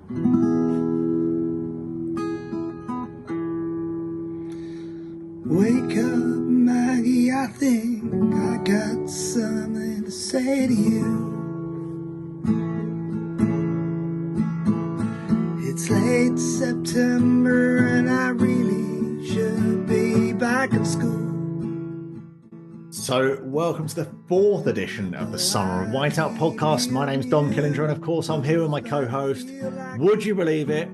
Wake up, Maggie, I think I got something to say to you. It's late September and I really should be back in school. So, welcome to the 4th edition of the Summer of Whiteout podcast. My name's Dom Killinger, and of course, I'm here with my co-host. Would you believe it?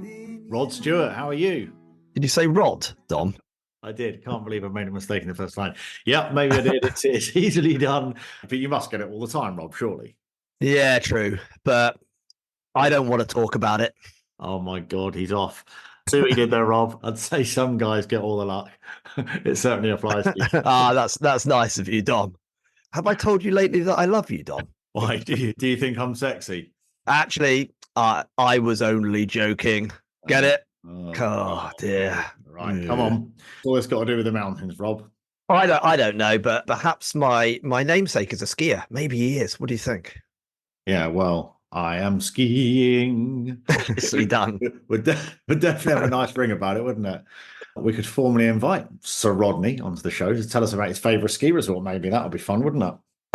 Rod Stewart, how are you? Did you say Rod, Dom? I did. Can't believe I made a mistake in the first line. Yep, maybe I did. It's easily done. But you must get it all the time, Rob, surely. Yeah, true. But I don't want to talk about it. Oh, my God, he's off. See what you did there, Rob. I'd say some guys get all the luck. It certainly applies to you. That's nice of you, Dom. Have I told you lately that I love you, Dom? Why? Do you think I'm sexy? Actually, I was only joking. Get it? Oh, dear. Right, come on. All it's got to do with the mountains, Rob. I don't know, but perhaps my namesake is a skier. Maybe he is. What do you think? Yeah, well, I am skiing. Nicely done. Would definitely have a nice ring about it, wouldn't it? We could formally invite Sir Rodney onto the show to tell us about his favourite ski resort. Maybe that would be fun, wouldn't it?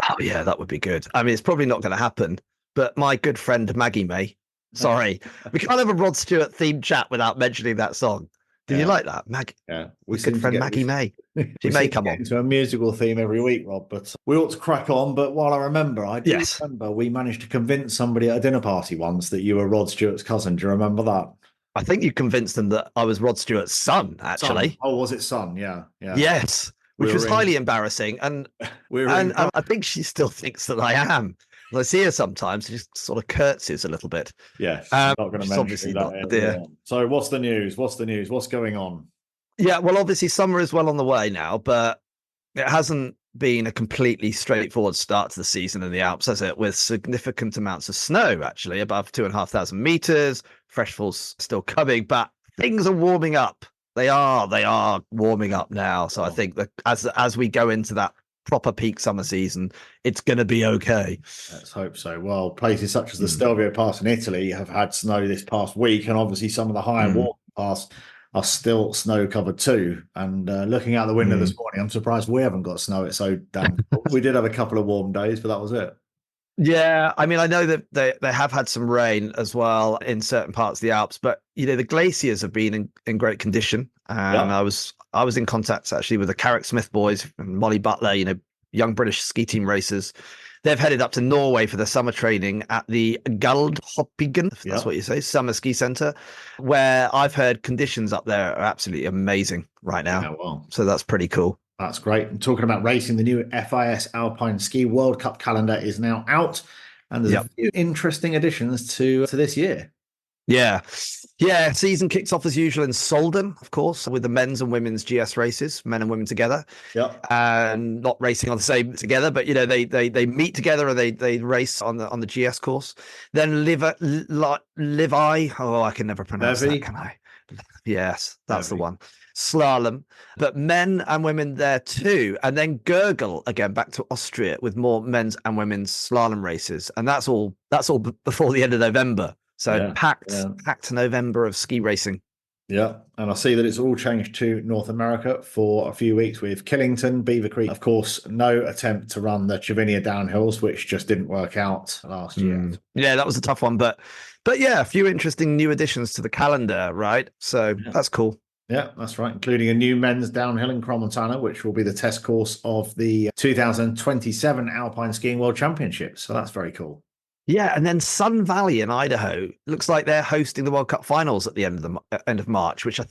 Oh, yeah, that would be good. I mean, it's probably not going to happen, but my good friend Maggie May. Sorry, we can't have a Rod Stewart themed chat without mentioning that song. Did you like that, Maggie? Yeah, good friend Maggie May. She may come on into a musical theme every week, Rob. But we ought to crack on. But while I remember, remember we managed to convince somebody at a dinner party once that you were Rod Stewart's cousin. Do you remember that? I think you convinced them that I was Rod Stewart's son. Actually, son. Oh, was it son? Yeah. Yes, which was highly embarrassing, and I think she still thinks that I am. I see her sometimes; she just sort of curtsies a little bit. Yes, not going to mention obviously that. Not dear. So, what's the news? What's going on? Yeah, well, obviously summer is well on the way now, but it hasn't been a completely straightforward start to the season in the Alps, has it? With significant amounts of snow, actually, above 2,500 meters. Fresh falls still coming, but things are warming up. They are warming up now. So I think that as we go into that proper peak summer season, it's going to be okay. Let's hope so. Well, places such as the Stelvio Pass in Italy have had snow this past week, and obviously some of the higher water pass are still snow covered too. And looking out the window this morning, I'm surprised we haven't got snow. It's so damn. We did have a couple of warm days, but that was it. Yeah, I mean, I know that they have had some rain as well in certain parts of the Alps, but the glaciers have been in great condition. And I was in contact actually with the Carrick Smith boys and Molly Butler, young British ski team racers. They've headed up to Norway for the summer training at the Guldhoppigen, if that's what you say, summer ski centre, where I've heard conditions up there are absolutely amazing right now. Yeah, well. So that's pretty cool. That's great. And talking about racing, the new FIS Alpine Ski World Cup calendar is now out, and there's a few interesting additions to this year. Yeah. Season kicks off as usual in Solden, of course, with the men's and women's GS races, men and women together. Yep. And not racing on the same together, but they meet together and they race on the GS course. Then Levi. Oh, I can never pronounce that, can I? Yes, that's the one. Slalom, but men and women there too. And then Gurgel again back to Austria with more men's and women's slalom races. And that's all before the end of November. So packed November of ski racing. Yeah, and I see that it's all changed to North America for a few weeks with Killington, Beaver Creek. Of course, no attempt to run the Chavinia downhills, which just didn't work out last year. Yeah, that was a tough one. But yeah, a few interesting new additions to the calendar, right? So that's cool. Yeah, that's right, including a new men's downhill in Crans-Montana, which will be the test course of the 2027 Alpine Skiing World Championships. So that's very cool. Yeah, and then Sun Valley in Idaho looks like they're hosting the World Cup finals at the end of March, which I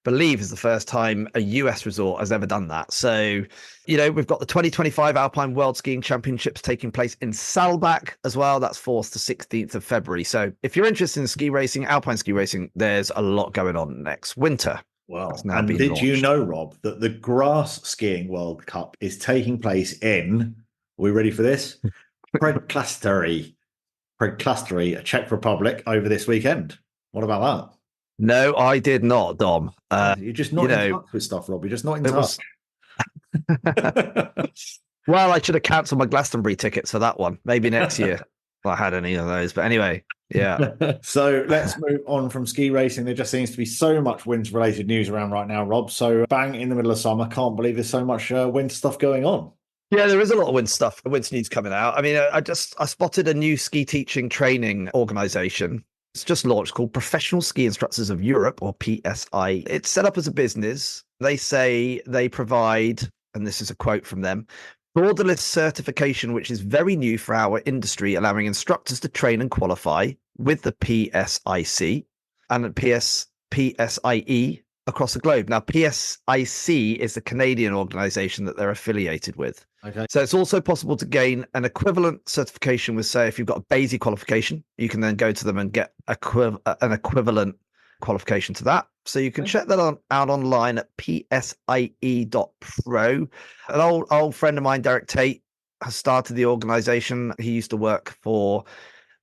believe is the first time a US resort has ever done that. So, we've got the 2025 Alpine World Skiing Championships taking place in Saalbach as well. That's 4th to 16th of February. So if you're interested in ski racing, alpine ski racing, there's a lot going on next winter. Well, and did you know, Rob, that the Grass Skiing World Cup is taking place in, are we ready for this? Predklastery, Czech Republic, over this weekend. What about that? No, I did not, Dom. You're just not in touch with stuff, Rob. You're just not in touch. Well, I should have cancelled my Glastonbury tickets for that one. Maybe next year. I had any of those. But anyway, yeah. So let's move on from ski racing. There just seems to be so much winter-related news around right now, Rob. So bang in the middle of summer. Can't believe there's so much winter stuff going on. Yeah, there is a lot of winter stuff. Winter news coming out. I mean, I spotted a new ski teaching training organization. It's just launched called Professional Ski Instructors of Europe, or PSI. It's set up as a business. They say they provide, and this is a quote from them, borderless certification, which is very new for our industry, allowing instructors to train and qualify with the PSIC and the PSIE across the globe. Now, PSIC is the Canadian organization that they're affiliated with. Okay. So it's also possible to gain an equivalent certification with, say, if you've got a BASI qualification, you can then go to them and get an equivalent qualification to that. So you can check that out online at psie.pro. An old friend of mine, Derek Tate, has started the organization. He used to work for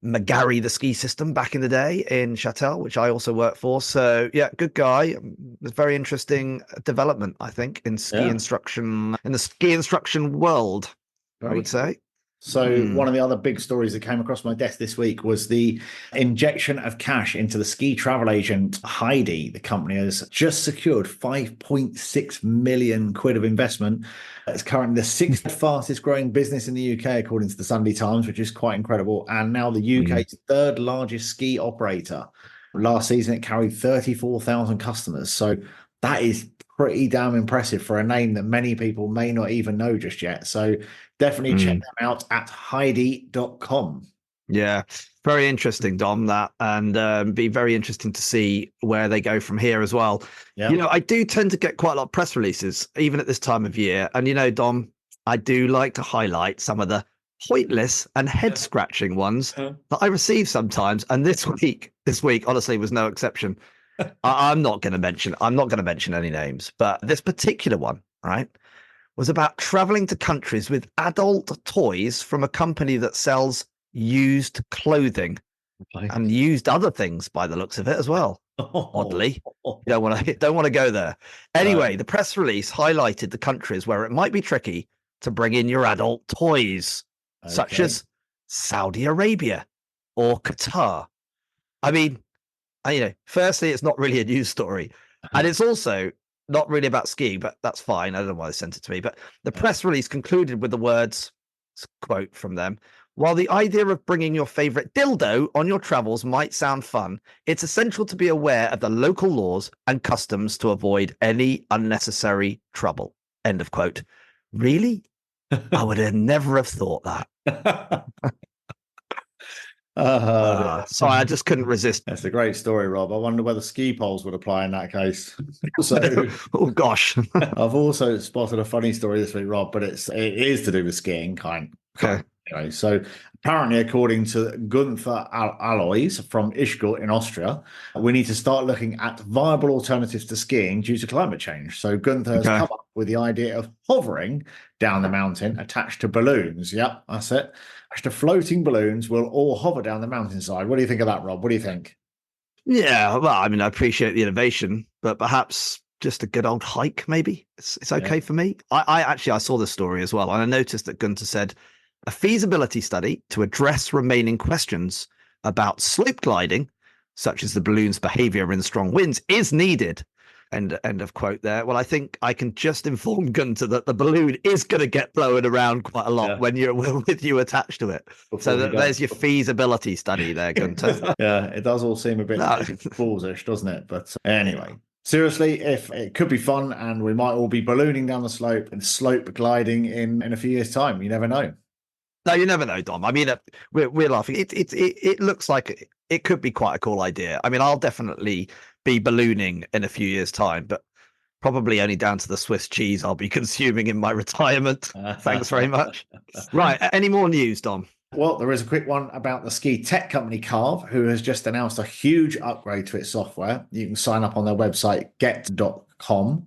McGarry, the ski system, back in the day in Chatel, which I also work for. So yeah, good guy. It's very interesting development, I think, in ski instruction, in the ski instruction world, I would say. So one of the other big stories that came across my desk this week was the injection of cash into the ski travel agent Heidi. The company has just secured 5.6 million quid of investment. It's currently the sixth fastest growing business in the UK, according to the Sunday Times, which is quite incredible. And now the UK's third largest ski operator. Last season, it carried 34,000 customers. So that is pretty damn impressive for a name that many people may not even know just yet. So definitely check them out at heidi.com. Yeah, very interesting, Dom, that, and be very interesting to see where they go from here as well. Yeah. You know, I do tend to get quite a lot of press releases, even at this time of year. And, you know, Dom, I do like to highlight some of the pointless and head-scratching ones that I receive sometimes. And this week, honestly, was no exception. I'm not going to mention any names, but this particular one, right, was about traveling to countries with adult toys from a company that sells used clothing and used other things by the looks of it as well. Oddly, you don't want to go there. Anyway, the press release highlighted the countries where it might be tricky to bring in your adult toys, such as Saudi Arabia or Qatar. I mean, you know, firstly, it's not really a news story, and it's also not really about skiing, but that's fine. I don't know why they sent it to me, but the press release concluded with the words, quote from them, "While the idea of bringing your favorite dildo on your travels might sound fun, it's essential to be aware of the local laws and customs to avoid any unnecessary trouble." End of quote. Really? I would have never have thought that. So I just couldn't resist. That's a great story, Rob. I wonder whether ski poles would apply in that case. So, oh gosh. I've also spotted a funny story this week, Rob, but it is to do with skiing, Okay. Anyway, so apparently, according to Gunther Alois from Ischgl in Austria, we need to start looking at viable alternatives to skiing due to climate change. So Gunther has come up with the idea of hovering down the mountain attached to balloons. Yep, that's it. Attached to floating balloons will all hover down the mountainside. What do you think of that, Rob? What do you think? Yeah, well, I mean, I appreciate the innovation, but perhaps just a good old hike, maybe. It's okay for me. I saw this story as well, and I noticed that Gunther said a feasibility study to address remaining questions about slope gliding, such as the balloon's behavior in strong winds, is needed. End of quote there. Well, I think I can just inform Gunther that the balloon is going to get blown around quite a lot when you're with you attached to it. There's your feasibility study there, Gunther. Yeah, it does all seem a bit ballsish, doesn't it? But anyway. Seriously, if it could be fun, and we might all be ballooning down the slope and slope gliding in a few years' time. You never know. No, you never know, Dom. I mean, we're laughing. It looks like it could be quite a cool idea. I mean, I'll definitely be ballooning in a few years' time, but probably only down to the Swiss cheese I'll be consuming in my retirement. Thanks very much. Right. Any more news, Dom? Well, there is a quick one about the ski tech company Carve, who has just announced a huge upgrade to its software. You can sign up on their website, get.com,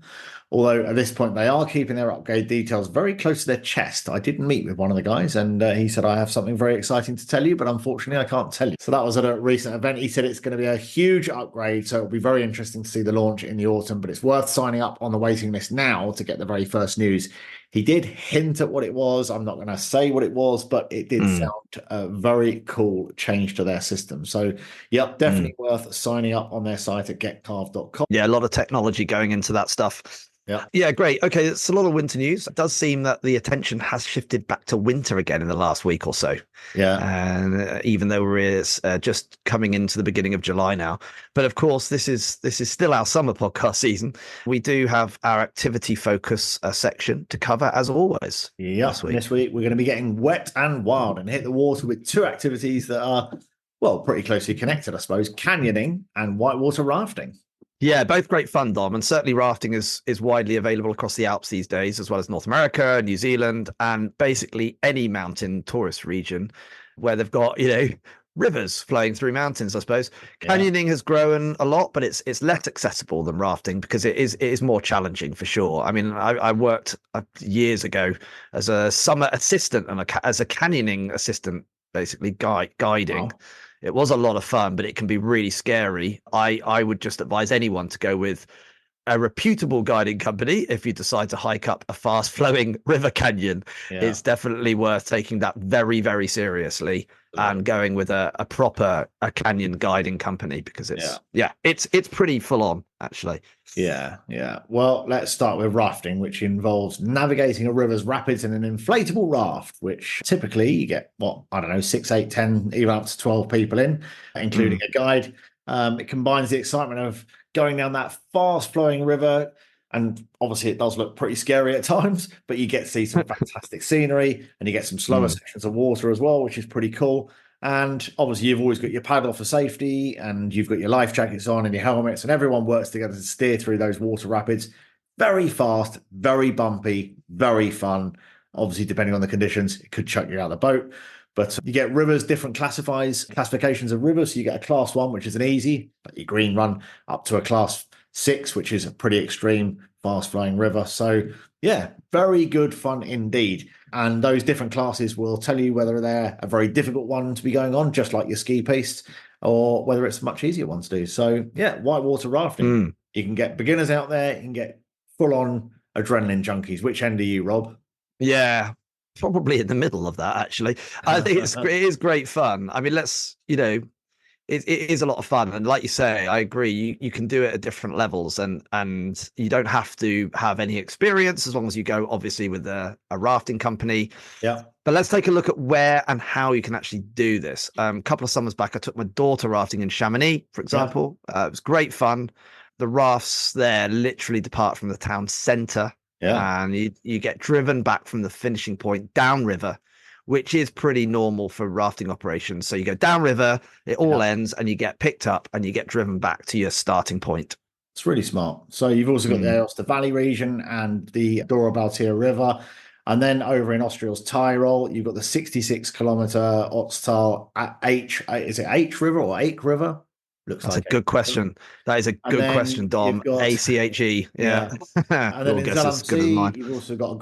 Although at this point they are keeping their upgrade details very close to their chest. I did meet with one of the guys and he said, I have something very exciting to tell you, but unfortunately I can't tell you. So that was at a recent event. He said it's going to be a huge upgrade. So it'll be very interesting to see the launch in the autumn, but it's worth signing up on the waiting list now to get the very first news. He did hint at what it was. I'm not going to say what it was, but it did sound a very cool change to their system. So, yep, definitely worth signing up on their site at getcarved.com. Yeah, a lot of technology going into that stuff. Yeah, great. Okay, it's a lot of winter news. It does seem that the attention has shifted back to winter again in the last week or so. Yeah. And even though we're just coming into the beginning of July now. But of course, this is still our summer podcast season. We do have our activity focus section to cover as always. Yeah, this week we're going to be getting wet and wild and hit the water with two activities that are, well, pretty closely connected, I suppose, canyoning and whitewater rafting. Yeah, both great fun, Dom, and certainly rafting is widely available across the Alps these days, as well as North America, New Zealand, and basically any mountain tourist region where they've got, rivers flowing through mountains, I suppose. Canyoning has grown a lot, but it's less accessible than rafting because it is more challenging for sure. I mean, I worked years ago as a summer assistant and as a canyoning assistant, basically guiding. Wow. It was a lot of fun, but it can be really scary. I would just advise anyone to go with a reputable guiding company if you decide to hike up a fast-flowing river canyon. It's definitely worth taking that very, very seriously and going with a proper canyon guiding company because it's pretty full on, actually. Yeah. Well, let's start with rafting, which involves navigating a river's rapids in an inflatable raft, which typically you get, 6, 8, 10, even up to 12 people in, including a guide. It combines the excitement of going down that fast-flowing river, and obviously it does look pretty scary at times, but you get to see some fantastic scenery, and you get some slower sections of water as well, which is pretty cool. And obviously you've always got your paddle for safety, and you've got your life jackets on and your helmets, and everyone works together to steer through those water rapids. Very fast, very bumpy, very fun. Obviously, depending on the conditions, it could chuck you out of the boat. But you get rivers, different classifications of rivers. So you get a class 1, which is an easy, like your green run, up to a class 6, which is a pretty extreme, fast-flowing river. So yeah, very good fun indeed. And those different classes will tell you whether they're a very difficult one to be going on, just like your ski pistes, or whether it's a much easier one to do. So yeah, whitewater rafting. You can get beginners out there, you can get full-on adrenaline junkies. Which end are you, Rob? Yeah, probably in the middle of that, actually. I think it is great fun. I mean, it is a lot of fun. And like you say, I agree, you can do it at different levels and you don't have to have any experience as long as you go, obviously, with a rafting company. Yeah. But let's take a look at where and how you can actually do this. A couple of summers back, I took my daughter rafting in Chamonix, for example. It was great fun. The rafts there literally depart from the town centre. Yeah. And you get driven back from the finishing point downriver, which is pretty normal for rafting operations. So you go downriver, it all ends, and you get picked up and you get driven back to your starting point. It's really smart. So you've also got the Aosta Valley region and the Dora-Baltia River. And then over in Austria's Tyrol, you've got the 66-kilometer Ötztal H. Is it H River or Ake River? That's a good question. That is a good question, Dom. ACHE. Yeah. And then in Zalău, you've also got a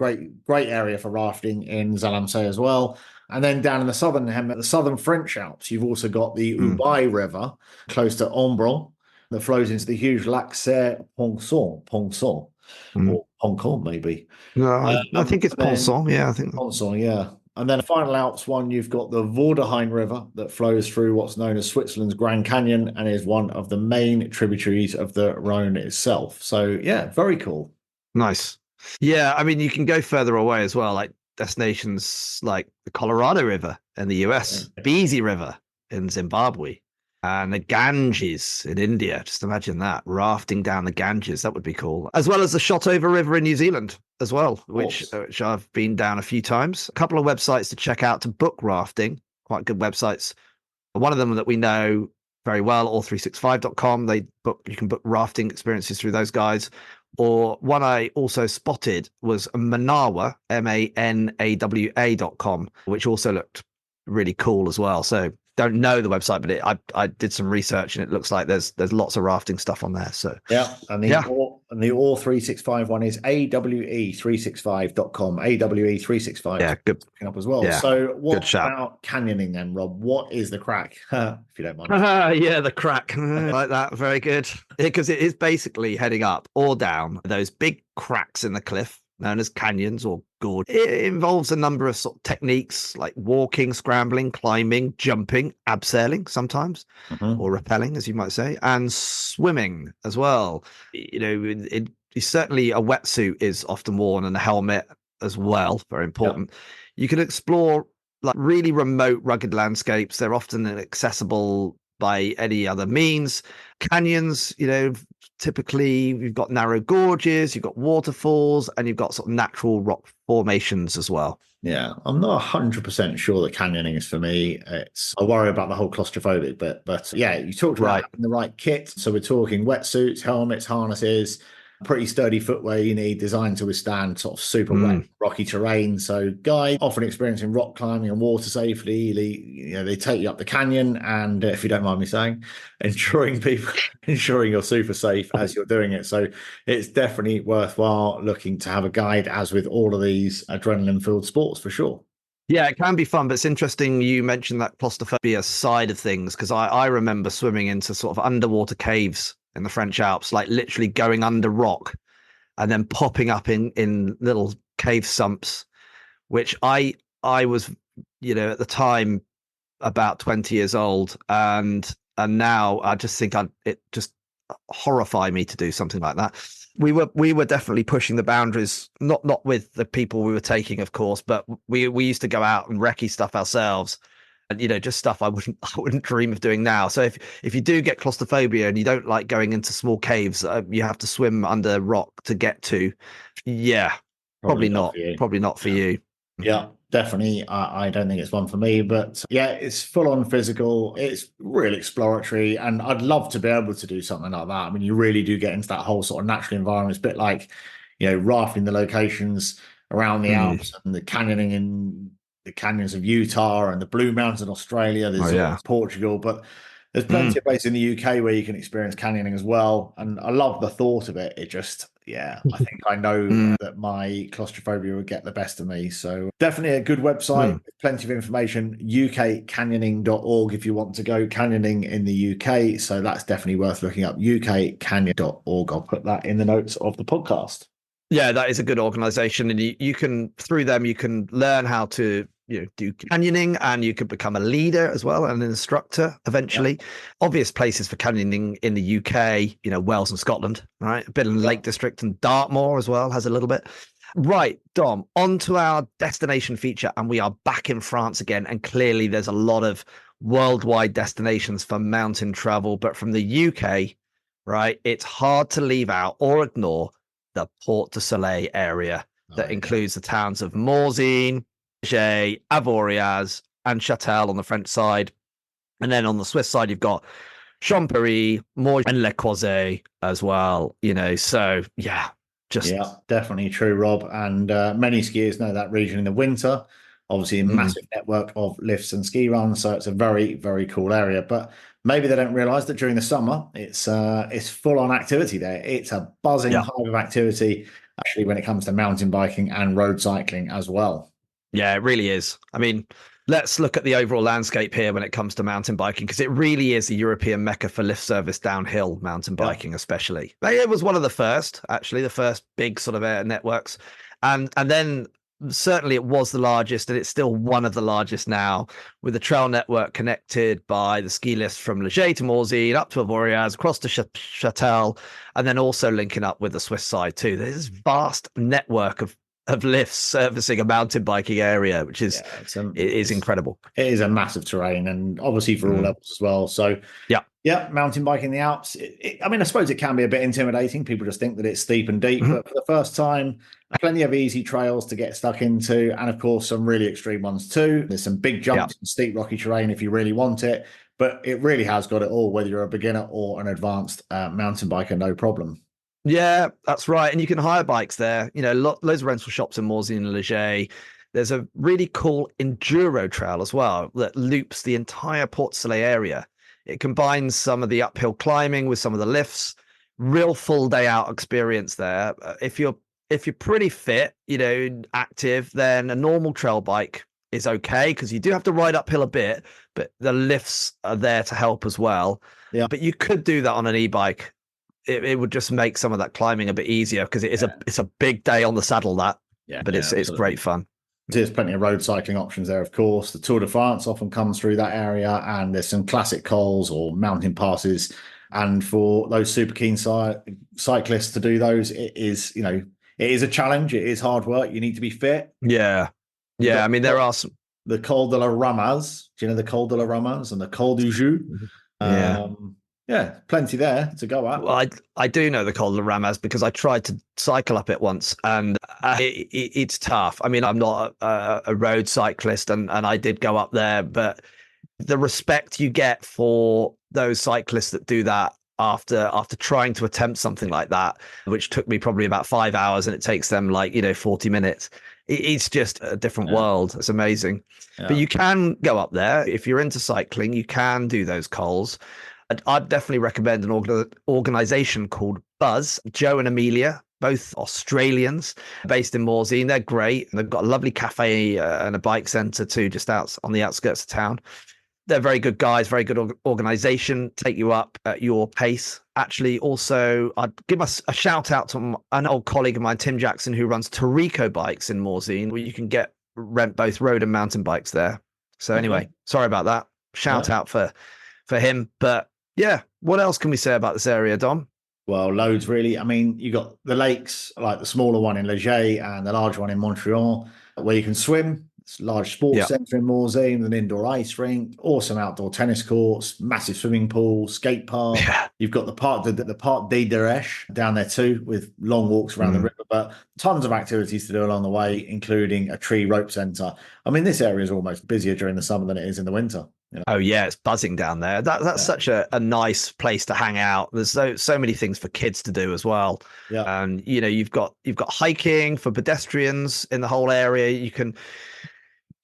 great area for rafting in Zalău as well. And then down in the southern French Alps, you've also got the Ubaye River close to Ombrol that flows into the huge Lac Serre-Ponçon, or Ponçon maybe. No, I think it's Ponçon. Yeah, I think Ponçon. Yeah. And then the final Alps one, you've got the Vorderrhein River that flows through what's known as Switzerland's Grand Canyon and is one of the main tributaries of the Rhone itself. So, yeah, very cool. Nice. Yeah, I mean, you can go further away as well, like destinations like the Colorado River in the US, the Beezy River in Zimbabwe, and the Ganges in India. Just imagine that, rafting down the Ganges. That would be cool. As well as the Shotover River in New Zealand as well, which I've been down a few times. A couple of websites to check out to book rafting, quite good websites. One of them that we know very well, all365.com. You can book rafting experiences through those guys. Or one I also spotted was Manawa, MANAWA.com, which also looked really cool as well. So don't know the website, but I did some research, and it looks like there's lots of rafting stuff on there. So yeah, and the All 365 one is awe365.com. AWE365. Yeah, good. Up as well. Yeah, so what about canyoning then, Rob? What is the crack? If you don't mind. Yeah, the crack. Like that. Very good. Because it is basically heading up or down those big cracks in the cliff known as canyons or gorge. It involves a number of sort of techniques like walking, scrambling, climbing, jumping, abseiling sometimes, or rappelling, as you might say, and swimming as well. You know, certainly a wetsuit is often worn, and a helmet as well. Very important. You can explore like really remote, rugged landscapes. They're often inaccessible by any other means. Canyons, you know, typically you've got narrow gorges, you've got waterfalls, and you've got sort of natural rock formations as well. Yeah, I'm not 100% sure that canyoning is for me. I worry about the whole claustrophobic bit, but yeah, you talked about having the right kit. So we're talking wetsuits, helmets, harnesses, pretty sturdy footwear you need, designed to withstand sort of super wet, rocky terrain. So guys often experiencing rock climbing and water safely, they take you up the canyon, and if you don't mind me saying, ensuring you're super safe as you're doing it. So it's definitely worthwhile looking to have a guide, as with all of these adrenaline-filled sports, for sure. Yeah, it can be fun, but it's interesting you mentioned that claustrophobia side of things, because I remember swimming into sort of underwater caves in the French Alps, like literally going under rock and then popping up in little cave sumps, which I was, you know, at the time about 20 years old, and now I just think it just horrify me to do something like that. We were definitely pushing the boundaries, not with the people we were taking, of course, but we used to go out and recce stuff ourselves. And, you know, just stuff I wouldn't dream of doing now. So if you do get claustrophobia and you don't like going into small caves, you have to swim under rock to get to. Yeah, probably not for you. Yeah, definitely. I don't think it's one for me, but yeah, it's full on physical. It's really exploratory, and I'd love to be able to do something like that. I mean, you really do get into that whole sort of natural environment. It's a bit like, you know, rafting the locations around the Alps and the canyoning in the canyons of Utah and the Blue Mountains in Australia. There's Portugal, but there's plenty of places in the UK where you can experience canyoning as well. And I love the thought of it. It just, I think I know that my claustrophobia would get the best of me. So definitely a good website, plenty of information, ukcanyoning.org if you want to go canyoning in the UK. So that's definitely worth looking up, ukcanyoning.org. I'll put that in the notes of the podcast. Yeah, that is a good organization. And you can, through them, you can learn how to, you know, do canyoning, and you could become a leader as well and an instructor eventually. Obvious places for canyoning in the UK, you know, Wales and Scotland, right? A bit in the Lake District, and Dartmoor as well has a little bit. Right, Dom, on to our destination feature, and we are back in France again. And clearly there's a lot of worldwide destinations for mountain travel, but from the UK, right, it's hard to leave out or ignore the Portes Du Soleil area that includes the towns of Morzine, Avoriaz and Chatel on the French side. And then on the Swiss side, you've got Champéry, Morgins and Les Crosets as well, you know. So yeah, definitely true, Rob. And many skiers know that region in the winter. Obviously a massive network of lifts and ski runs, so it's a very, very cool area. But maybe they don't realize that during the summer it's full on activity there. It's a buzzing hive of activity, actually, when it comes to mountain biking and road cycling as well. Yeah, it really is. I mean, let's look at the overall landscape here when it comes to mountain biking, because it really is a European mecca for lift service downhill mountain biking, especially. It was one of the first big sort of networks. And then certainly it was the largest, and it's still one of the largest now, with the trail network connected by the ski lifts from Leger to Morzine, up to Avoriaz, across to Chatel, and then also linking up with the Swiss side too. There's this vast network of lifts servicing a mountain biking area, which is it is incredible. It is a massive terrain, and obviously for all levels as well. So mountain biking in the Alps. I mean, I suppose it can be a bit intimidating. People just think that it's steep and deep, but for the first time, plenty of easy trails to get stuck into, and of course some really extreme ones too. There's some big jumps and steep rocky terrain if you really want it, but it really has got it all, whether you're a beginner or an advanced mountain biker, no problem. Yeah, that's right. And you can hire bikes there. You know, loads of rental shops in Morzine and Leger. There's a really cool enduro trail as well that loops the entire Portes Du Soleil area. It combines some of the uphill climbing with some of the lifts. Real full day out experience there. If you're pretty fit, active, then a normal trail bike is okay because you do have to ride uphill a bit, but the lifts are there to help as well. Yeah. But you could do that on an e-bike. It would just make some of that climbing a bit easier because it's a big day on the saddle, but it's great fun. There's plenty of road cycling options there, of course. The Tour de France often comes through that area, and there's some classic cols or mountain passes. And for those super keen cyclists to do those, it is a challenge. It is hard work. You need to be fit. Yeah. I mean, there are some. The Col de la Ramas. Do you know the Col de la Ramas and the Col du Joux? Yeah, plenty there to go at. Well, I do know the Col de la Ramas because I tried to cycle up it once, and it's tough. I mean, I'm not a road cyclist, and I did go up there, but the respect you get for those cyclists that do that after trying to attempt something like that, which took me probably about 5 hours, and it takes them 40 minutes. It's just a different world. It's amazing. Yeah. But you can go up there if you're into cycling. You can do those cols. I'd definitely recommend an organization called Buzz. Joe and Amelia, both Australians based in Morzine. They're great. And they've got a lovely cafe and a bike center too, just out on the outskirts of town. They're very good guys, very good organization, take you up at your pace. Actually, also, I'd give us a shout out to an old colleague of mine, Tim Jackson, who runs Torrico Bikes in Morzine, where you can rent both road and mountain bikes there. So anyway, sorry about that. Shout out for him. But yeah, what else can we say about this area, Dom? Well, loads really. I mean, you got the lakes, like the smaller one in Leger and the large one in Montreal, where you can swim. It's a large sports centre in Morzine, an indoor ice rink, awesome outdoor tennis courts, massive swimming pool, skate park. Yeah. You've got the Parc des Derech down there too, with long walks around the river, but tons of activities to do along the way, including a tree rope centre. I mean, this area is almost busier during the summer than it is in the winter. Oh yeah, it's buzzing down there. That's such a nice place to hang out. There's so many things for kids to do as well. Yeah, and you've got hiking for pedestrians in the whole area.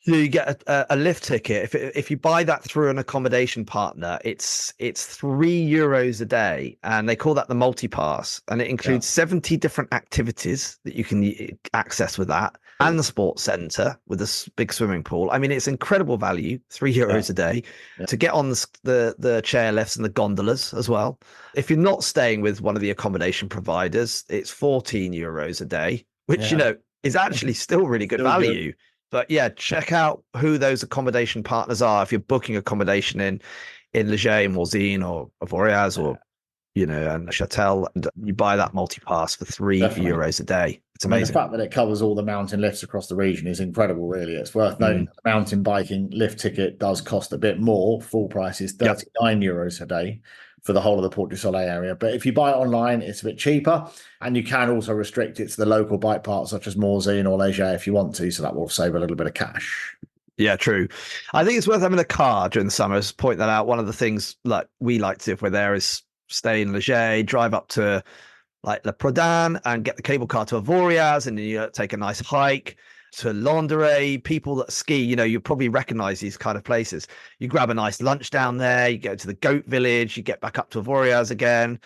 You get a lift ticket if you buy that through an accommodation partner. It's €3 a day, and they call that the multi-pass, and it includes 70 different activities that you can access with that, and the sports centre with a big swimming pool. I mean, it's incredible value, €3 a day to get on the chair lifts and the gondolas as well. If you're not staying with one of the accommodation providers, it's €14 a day, which is actually still really good value. Good. But yeah, check out who those accommodation partners are if you're booking accommodation in Leger, Morzine, or Avoriaz, or and Chatel, and you buy that multi-pass for €3 a day. It's amazing. The fact that it covers all the mountain lifts across the region is incredible, really. It's worth noting that the mountain biking lift ticket does cost a bit more. Full price is €39 a day for the whole of the Portes Du Soleil area. But if you buy it online, it's a bit cheaper. And you can also restrict it to the local bike parks such as Morzine or Leger if you want to. So that will save a little bit of cash. Yeah, true. I think it's worth having a car during the summers. Point that out. One of the things we like to do if we're there is stay in Leger, drive up to Le Prodan and get the cable car to Avoriaz, and then you take a nice hike to Landeray. People that ski, you probably recognize these kind of places. You grab a nice lunch down there, you go to the goat village, you get back up to Avoriaz again.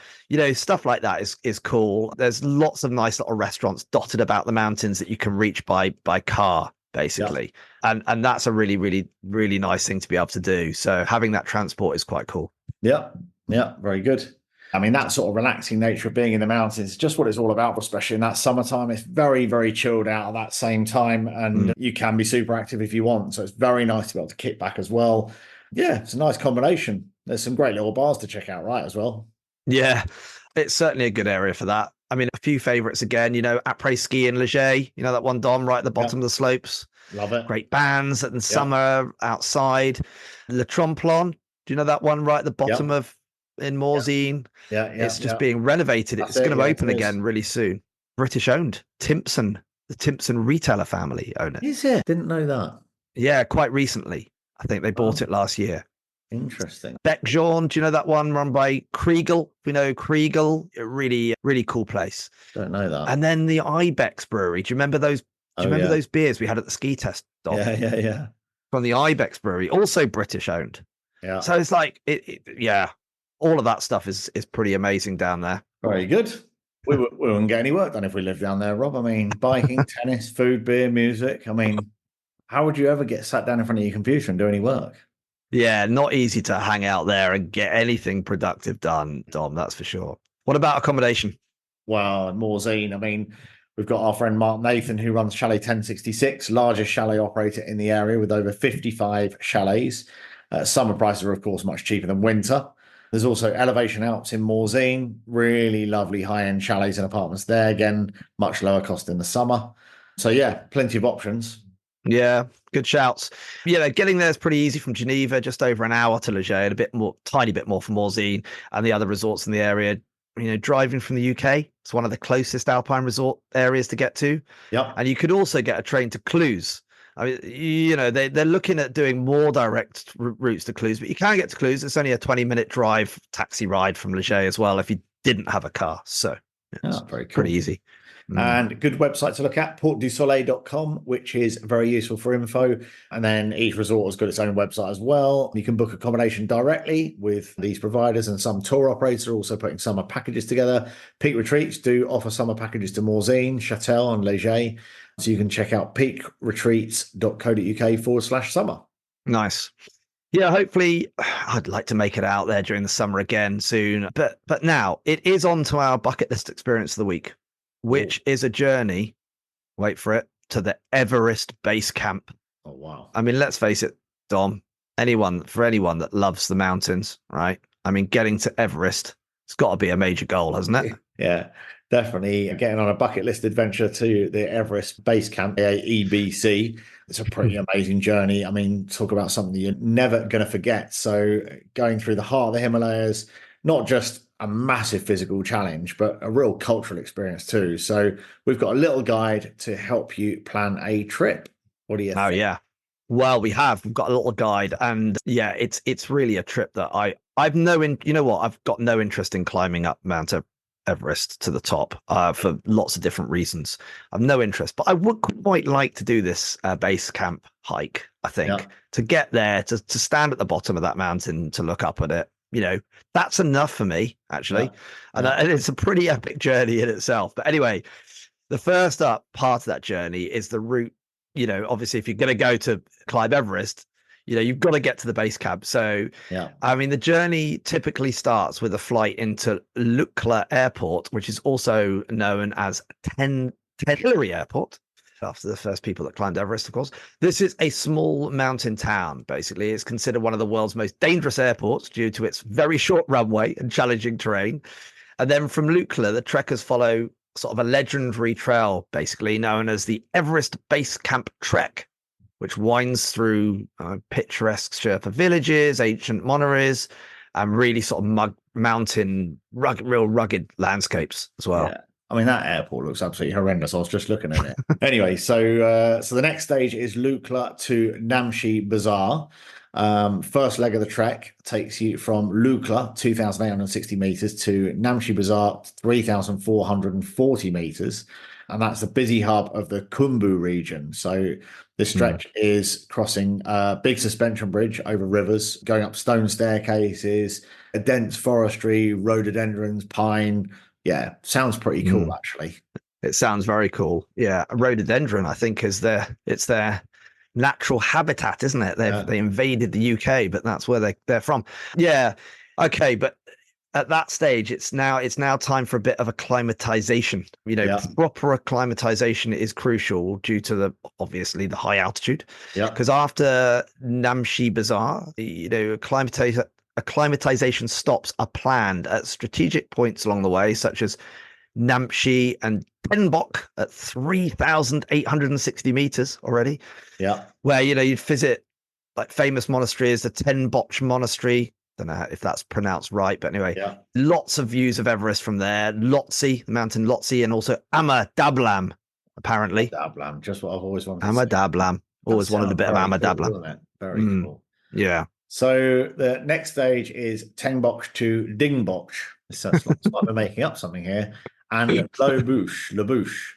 Stuff like that is cool. There's lots of nice little restaurants dotted about the mountains that you can reach by car, basically. Yeah. And that's a really, really, really nice thing to be able to do. So having that transport is quite cool. Yeah, very good. I mean, that sort of relaxing nature of being in the mountains is just what it's all about, especially in that summertime. It's very, very chilled out at that same time, and you can be super active if you want. So it's very nice to be able to kick back as well. Yeah, it's a nice combination. There's some great little bars to check out, right, as well. Yeah, it's certainly a good area for that. I mean, a few favourites again, Après Ski in Leger, that one, Dom, right at the bottom of the slopes. Love it. Great bands in summer outside. Le Tromplon, do you know that one right at the bottom in Morzine? Yeah. It's just being renovated. It's going to open again really soon. British owned. Timpson, the Timpson retailer family own it. Is it? Didn't know that. Yeah, quite recently. I think they bought it last year. Interesting. Bec Jaune, do you know that one run by Kriegel? We know Kriegel, a really, really cool place. Don't know that. And then the Ibex Brewery. Do you remember those Do you remember those beers we had at the ski test, Dom? Yeah. From the Ibex Brewery, also British owned. Yeah. So it's like, all of that stuff is pretty amazing down there. Very good. We wouldn't get any work done if we lived down there, Rob. I mean, biking, tennis, food, beer, music. I mean, how would you ever get sat down in front of your computer and do any work? Yeah, not easy to hang out there and get anything productive done, Dom, that's for sure. What about accommodation? Well, Morzine, I mean, we've got our friend Mark Nathan, who runs Chalet 1066, largest chalet operator in the area with over 55 chalets. Summer prices are, of course, much cheaper than winter. There's also Elevation Alps in Morzine, really lovely high-end chalets and apartments there. Again, much lower cost in the summer. So, yeah, plenty of options. Yeah, good shouts. Getting there is pretty easy from Geneva, just over an hour to Leger, and a bit more, tiny bit more from Morzine and the other resorts in the area. Driving from the UK, it's one of the closest alpine resort areas to get to. Yep. And you could also get a train to Cluse. I mean, they're looking at doing more direct routes to Cluse, but you can get to Cluse. It's only a 20-minute drive, taxi ride from Leger as well if you didn't have a car. So it's very cool. pretty easy. And a good website to look at, portesdusoleil.com, which is very useful for info. And then each resort has got its own website as well. You can book accommodation directly with these providers, and some tour operators are also putting summer packages together. Peak Retreats do offer summer packages to Morzine, Chatel and Leger. So you can check out peakretreats.co.uk/summer. Nice. Yeah, hopefully I'd like to make it out there during the summer again soon. But now it is on to our bucket list experience of the week, which is a journey, wait for it, to the Everest Base Camp. Oh, wow. I mean, let's face it, Dom, anyone that loves the mountains, right? I mean, getting to Everest, it's got to be a major goal, hasn't it? Yeah, definitely. Getting on a bucket list adventure to the Everest Base Camp, EBC. It's a pretty amazing journey. I mean, talk about something you're never going to forget. So going through the heart of the Himalayas, not just a massive physical challenge, but a real cultural experience too. So we've got a little guide to help you plan a trip. What do you think? Oh, yeah. Well, we've got a little guide, and yeah, it's really a trip that I've got no interest in climbing up Mount Everest to the top for lots of different reasons. I've no interest, but I would quite like to do this base camp hike, I think, to get there, to stand at the bottom of that mountain, to look up at it. That's enough for me, actually. And it's a pretty epic journey in itself. But anyway, the first up part of that journey is the route. Obviously, if you're going to go to climb Everest, you've got to get to the base camp. So, I mean, the journey typically starts with a flight into Lukla Airport, which is also known as Tenzing-Hillary Airport, after the first people that climbed Everest, of course. This is a small mountain town, basically. It's considered one of the world's most dangerous airports due to its very short runway and challenging terrain. And then from Lukla, the trekkers follow sort of a legendary trail, basically known as the Everest Base Camp Trek, which winds through picturesque Sherpa villages, ancient monasteries, and really sort of mountain, real rugged landscapes as well. Yeah. I mean, that airport looks absolutely horrendous. I was just looking at it. Anyway, so the next stage is Lukla to Namche Bazaar. First leg of the trek takes you from Lukla, 2,860 meters, to Namche Bazaar, 3,440 meters. And that's the busy hub of the Khumbu region. So this stretch is crossing a big suspension bridge over rivers, going up stone staircases, a dense forestry, rhododendrons, pine. Yeah, sounds pretty cool, actually. It sounds very cool. Yeah, a rhododendron, I think, it's their natural habitat, isn't it? They invaded the UK, but that's where they're from. Yeah, okay, but at that stage, it's now time for a bit of acclimatization. Proper acclimatization is crucial due to obviously the high altitude. Yeah, because after Namche Bazaar, acclimatization stops are planned at strategic points along the way, such as Namche and Tenbok at 3,860 meters already. Yeah, where you'd visit like famous monasteries, the Tenbok Monastery. Don't know if that's pronounced right, but anyway, lots of views of Everest from there. Lhotse, the mountain Lhotse, and also Ama Dablam, apparently. Dablam, just what I've always wanted. Ama Dablam, always wanted a bit of Ama Dablam. Very cool. Yeah. So the next stage is Tengbok to Dingbok. This sounds like we're making up something here. And La Bouche.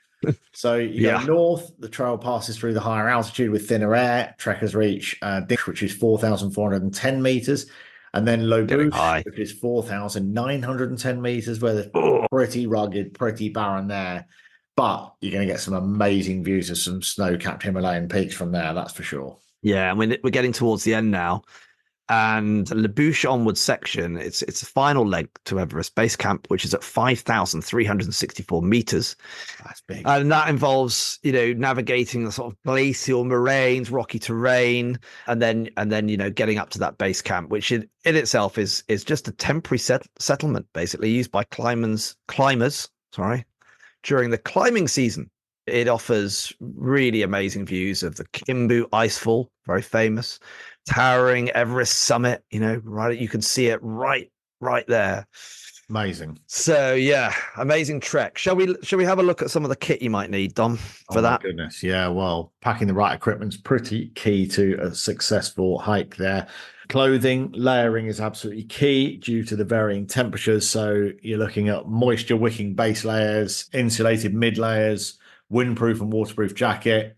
So you go north, the trail passes through the higher altitude with thinner air. Trekkers reach Dish, which is 4,410 meters, and then Low Bouche, which is 4,910 meters, where they're pretty rugged, pretty barren there. But you're going to get some amazing views of some snow-capped Himalayan peaks from there, that's for sure. Yeah, and we're getting towards the end now. And Le Bouche onward section, it's the final leg to Everest Base Camp, which is at 5,364 meters. That's big. And that involves, navigating the sort of glacial moraines, rocky terrain, and then, getting up to that base camp, which in itself is just a temporary settlement, basically used by climbers, during the climbing season. It offers really amazing views of the Khimbu Icefall, very famous, towering Everest summit, right. You can see it right there. Amazing. So yeah, amazing trek. Shall we have a look at some of the kit you might need, Dom, for that? My goodness. Yeah. Well, packing the right equipment's pretty key to a successful hike there. Clothing layering is absolutely key due to the varying temperatures. So you're looking at moisture wicking base layers, insulated mid layers, windproof and waterproof jacket,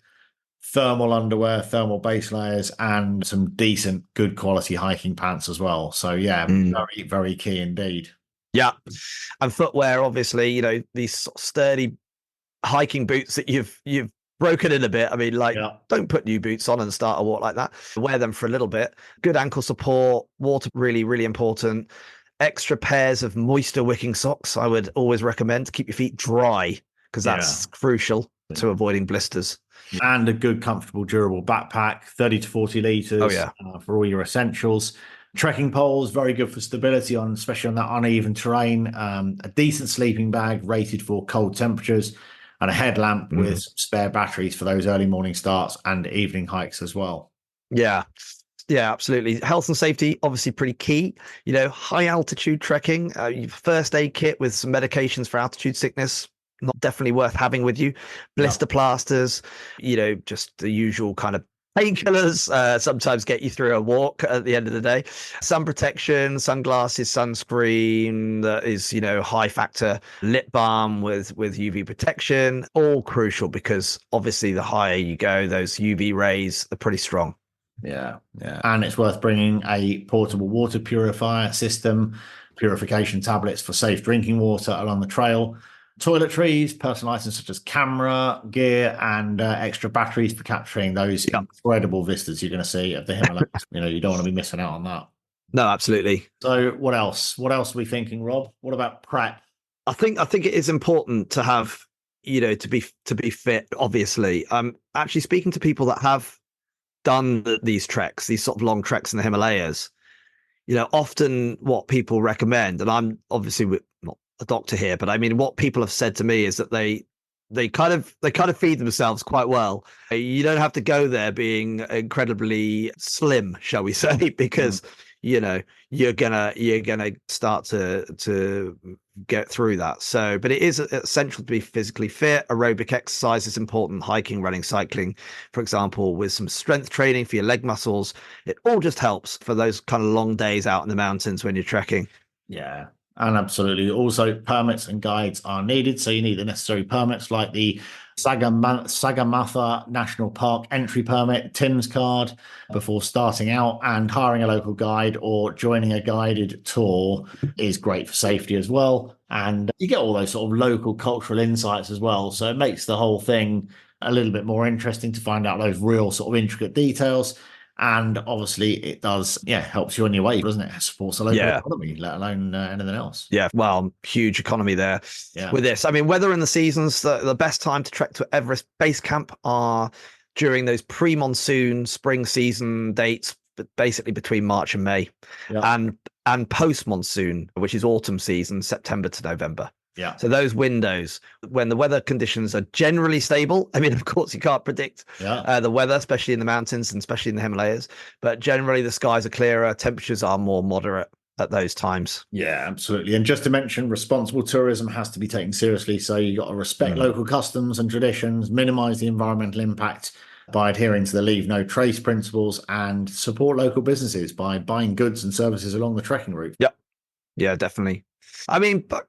thermal underwear, thermal base layers, and some decent, good quality hiking pants as well. So yeah, very, very key indeed. Yeah. And footwear, obviously, these sturdy hiking boots that you've broken in a bit. I mean, don't put new boots on and start a walk like that. Wear them for a little bit. Good ankle support, water, really, really important. Extra pairs of moisture wicking socks, I would always recommend to keep your feet dry, because that's crucial to avoiding blisters. And a good, comfortable, durable backpack, 30 to 40 liters for all your essentials. Trekking poles, very good for stability, especially on that uneven terrain. A decent sleeping bag rated for cold temperatures, and a headlamp with spare batteries for those early morning starts and evening hikes as well. Yeah, absolutely. Health and safety, obviously pretty key. High altitude trekking, first aid kit with some medications for altitude sickness, not definitely worth having with you. Blister plasters, just the usual kind of painkillers, sometimes get you through a walk at the end of the day. Sun protection, sunglasses, sunscreen, that is, high factor lip balm with UV protection, all crucial, because obviously the higher you go, those UV rays are pretty strong. Yeah. And it's worth bringing a portable water purifier system, purification tablets for safe drinking water along the trail, toiletries, personal items such as camera, gear, and extra batteries for capturing those incredible vistas you're going to see of the Himalayas. You don't want to be missing out on that. No, absolutely. So what else? What else are we thinking, Rob? What about prep? I think it is important to have, to be fit, obviously. I'm actually speaking to people that have done these treks, these sort of long treks in the Himalayas. Often what people recommend, and I'm obviously not a doctor here, but I mean, what people have said to me is that they kind of feed themselves quite well. You don't have to go there being incredibly slim, shall we say, because you're gonna start to get through that. So, but it is essential to be physically fit. Aerobic exercise is important. Hiking, running, cycling, for example, with some strength training for your leg muscles. It all just helps for those kind of long days out in the mountains when you're trekking. Yeah. And absolutely. Also, permits and guides are needed. So you need the necessary permits like the Sagarmatha National Park entry permit, TIMS card before starting out, and hiring a local guide or joining a guided tour is great for safety as well. And you get all those sort of local cultural insights as well. So it makes the whole thing a little bit more interesting to find out those real sort of intricate details. And obviously it does, helps you on your way, doesn't it? It supports the local economy, let alone anything else. Yeah, well, huge economy there with this. I mean, weather in the seasons, the best time to trek to Everest Base Camp are during those pre-monsoon spring season dates, but basically between March and May, and post-monsoon, which is autumn season, September to November. Yeah. So those windows, when the weather conditions are generally stable, I mean, of course, you can't predict the weather, especially in the mountains and especially in the Himalayas, but generally the skies are clearer, temperatures are more moderate at those times. Yeah, absolutely. And just to mention, responsible tourism has to be taken seriously. So you got to respect local customs and traditions, minimize the environmental impact by adhering to the leave no trace principles, and support local businesses by buying goods and services along the trekking route. Yep. Yeah, definitely. I mean, but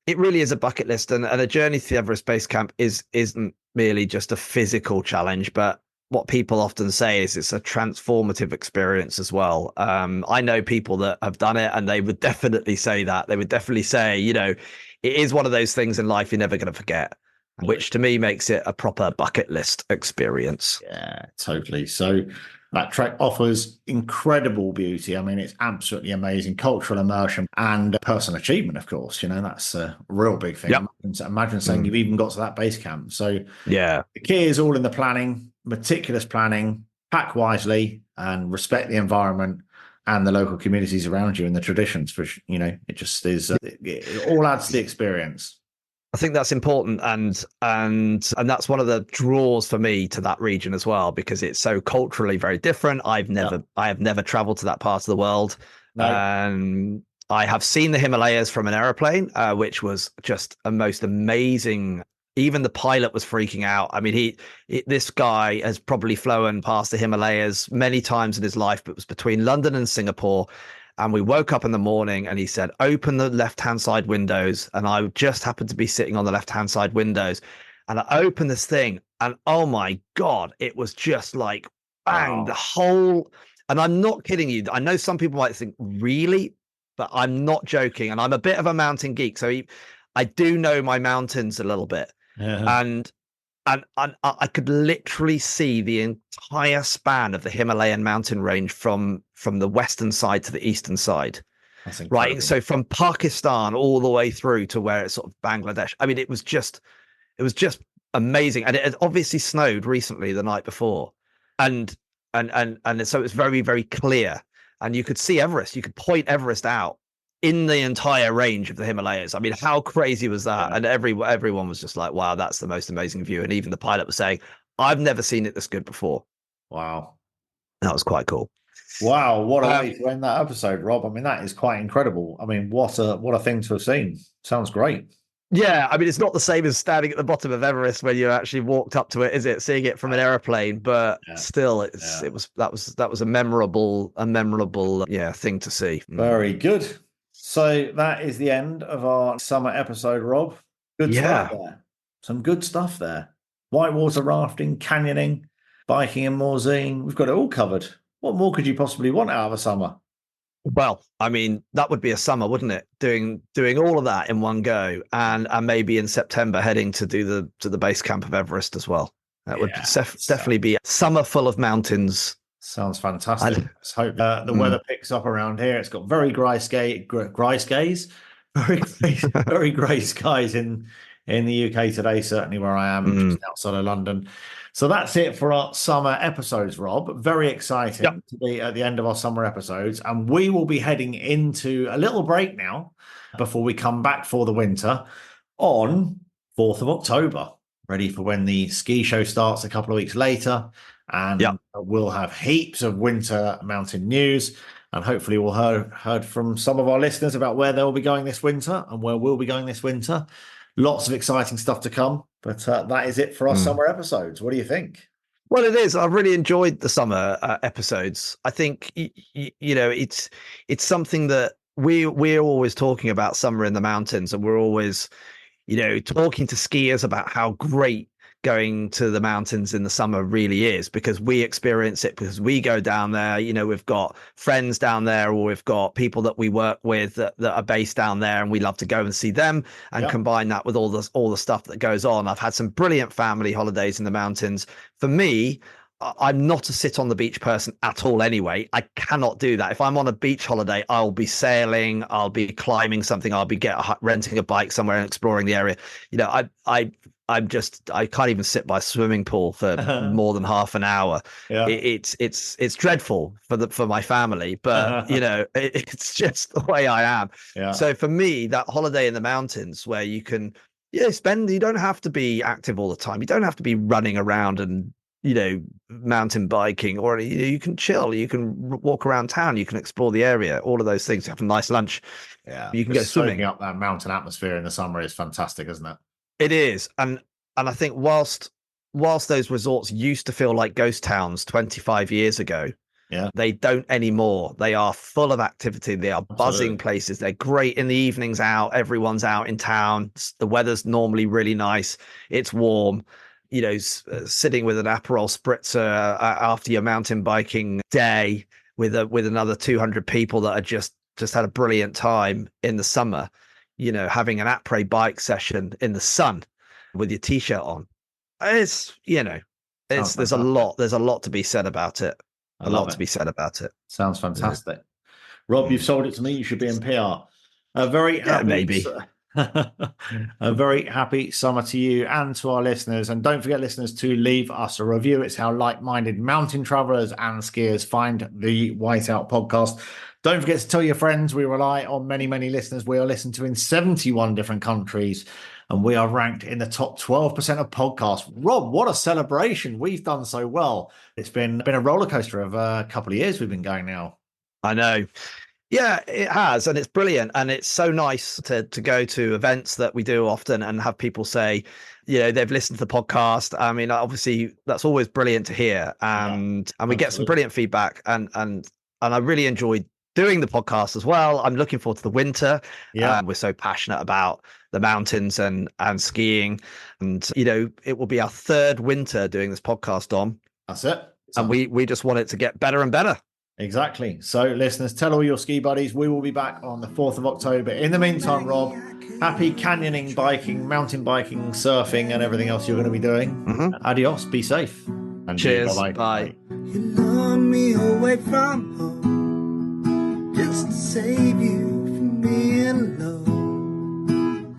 It really is a bucket list, and a journey to the Everest Base Camp isn't merely just a physical challenge, but what people often say is it's a transformative experience as well. I know people that have done it, and they would definitely say that. They would definitely say, it is one of those things in life you're never going to forget, which to me makes it a proper bucket list experience. Yeah, totally. So that trek offers incredible beauty. I mean, it's absolutely amazing cultural immersion and personal achievement, of course. That's a real big thing. Yep. Imagine saying you've even got to that base camp. So yeah, the key is all in the planning, meticulous planning, pack wisely, and respect the environment and the local communities around you and the traditions. For it just is. It all adds to the experience. I think that's important, and that's one of the draws for me to that region as well, because it's so culturally very different. I have never traveled to that part of the world. No. I have seen the Himalayas from an aeroplane, which was just a most amazing. Even the pilot was freaking out. I mean, this guy has probably flown past the Himalayas many times in his life, but it was between London and Singapore. And we woke up in the morning and he said, open the left-hand side windows. And I just happened to be sitting on the left-hand side windows. And I opened this thing and oh my God, it was just like bang, the whole. And I'm not kidding you. I know some people might think, really? But I'm not joking. And I'm a bit of a mountain geek. So I do know my mountains a little bit. And I could literally see the entire span of the Himalayan mountain range from the western side to the eastern side. Right. So from Pakistan all the way through to where it's sort of Bangladesh. I mean, it was just amazing. And it had obviously snowed recently the night before. And so it was very, very clear. And you could see Everest. You could point Everest out in the entire range of the Himalayas. I mean, how crazy was that? Yeah. And everyone was just like, wow, that's the most amazing view. And even the pilot was saying, I've never seen it this good before. Wow. That was quite cool. Wow. What a way to end that episode, Rob. I mean, that is quite incredible. I mean, what a thing to have seen. Sounds great. Yeah. I mean, it's not the same as standing at the bottom of Everest when you actually walked up to it, is it? Seeing it from an airplane, but still that was a memorable thing to see. Very good. So that is the end of our summer episode, Rob. Good stuff there. Some good stuff there. Whitewater rafting, canyoning, biking in Morzine. We've got it all covered. What more could you possibly want out of a summer? Well, I mean, that would be a summer, wouldn't it? Doing all of that in one go, and maybe in September heading to the base camp of Everest as well. That would definitely be a summer full of mountains. Sounds fantastic. Let's hope the weather picks up around here. It's got very grey skies in the UK today, certainly where I am, just outside of London. So that's it for our summer episodes, Rob. Very exciting to be at the end of our summer episodes. And we will be heading into a little break now before we come back for the winter on 4th of October, ready for when the ski show starts a couple of weeks later. And we'll have heaps of winter mountain news. And hopefully we'll heard from some of our listeners about where they'll be going this winter and where we'll be going this winter. Lots of exciting stuff to come. But that is it for our summer episodes. What do you think? Well, it is. I've really enjoyed the summer episodes. I think, it's something that we're always talking about summer in the mountains. And we're always, talking to skiers about how great going to the mountains in the summer really is, because we experience it, because we go down there. We've got friends down there, or we've got people that we work with that are based down there, and we love to go and see them and combine that with all the stuff that goes on. I've had some brilliant family holidays in the mountains. For me, I'm not a sit on the beach person at all anyway. I cannot do that. If I'm on a beach holiday, I'll be sailing, I'll be climbing something, I'll be renting a bike somewhere and exploring the area. I can't even sit by a swimming pool for more than half an hour. Yeah. It's dreadful for my family, but it's just the way I am. Yeah. So for me, that holiday in the mountains where you can you don't have to be active all the time. You don't have to be running around and mountain biking, or you can chill, you can walk around town, you can explore the area, all of those things, have a nice lunch. Yeah. You can go swimming. Up that mountain atmosphere in the summer is fantastic, isn't it? It is. And I think whilst those resorts used to feel like ghost towns 25 years ago, Yeah. They don't anymore. They are full of activity. They are buzzing places. They're great in the evenings out. Everyone's out in town. The weather's normally really nice. It's warm. You know, sitting with an Aperol spritzer after your mountain biking day with another 200 people that are just had a brilliant time in the summer, you know, having an après bike session in the sun with your t-shirt on. It's, you know, there's a lot to be said about it. A lot to be said about it. Sounds fantastic. Yeah. Rob, you've sold it to me. You should be in PR. A very happy summer to you and to our listeners. And don't forget, listeners, to leave us a review. It's how like-minded mountain travelers and skiers find the Whiteout podcast. Don't forget to tell your friends. We rely on many, many listeners. We are listened to in 71 different countries, and we are ranked in the top 12% of podcasts. Rob, what a celebration. We've done so well. It's been a roller coaster of a couple of years we've been going now. I know. Yeah, it has. And it's brilliant. And it's so nice to go to events that we do often and have people say, you know, they've listened to the podcast. I mean, obviously, that's always brilliant to hear. And we get some brilliant feedback. And I really enjoyed doing the podcast as well. I'm looking forward to the winter. Yeah, we're so passionate about the mountains and skiing. And, you know, it will be our third winter doing this podcast, Dom. That's it. And we just want it to get better and better. Exactly. So, listeners, tell all your ski buddies. We will be back on the 4th of October. In the meantime, Rob, happy canyoning, biking, mountain biking, surfing, and everything else you're going to be doing. Mm-hmm. Adios. Be safe. And cheers. Bye. You lure me away from home just to save you from being alone.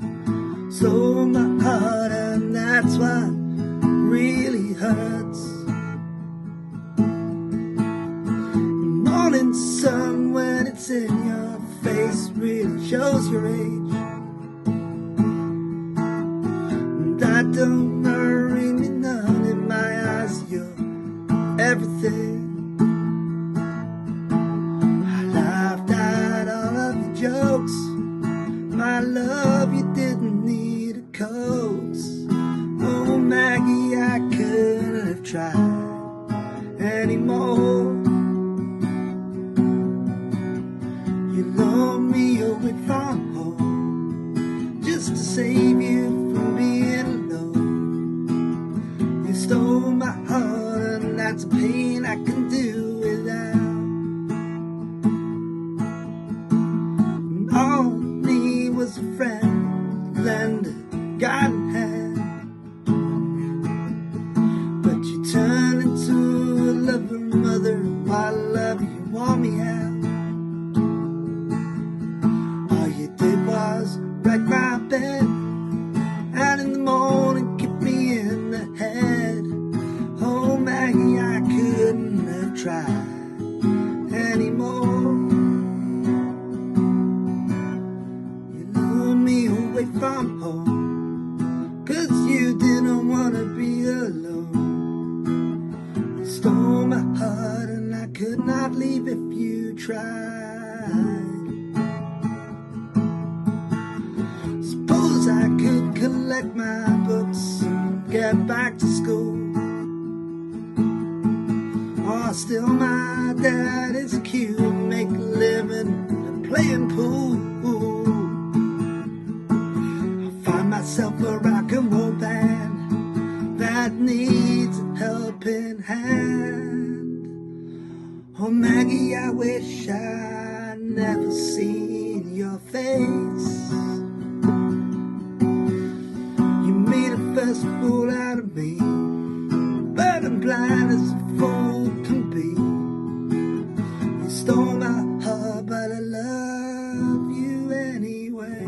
Stole my heart, and that's why it really hurts. Morning sun, when it's in your face, really shows your age. And that don't worry me none. In my eyes, you're everything. I laughed at all of your jokes. My love, you didn't need a coax. Oh, Maggie, I couldn't have tried anymore. Lure me away from home just to save you from being alone. You stole my heart, and that's a pain I can do without. And all I need was a friend, lend a guiding hand. But you turned into a lover, mother, why love you want me out. Wreck my bed, and in the morning kick me in the head. Oh, Maggie, I couldn't have tried anymore. You lured me away from home, 'cause you didn't want to be alone. You stole my heart, and I could not leave if you tried. I could collect my books and get back to school, or steal my daddy's cue, make a living playing pool. I'll find myself a rock and roll band that needs a helping hand. Oh, Maggie, I wish I'd never seen your face. First fool out of me, but I'm blind as a fool can be. You stole my heart, but I love you anyway.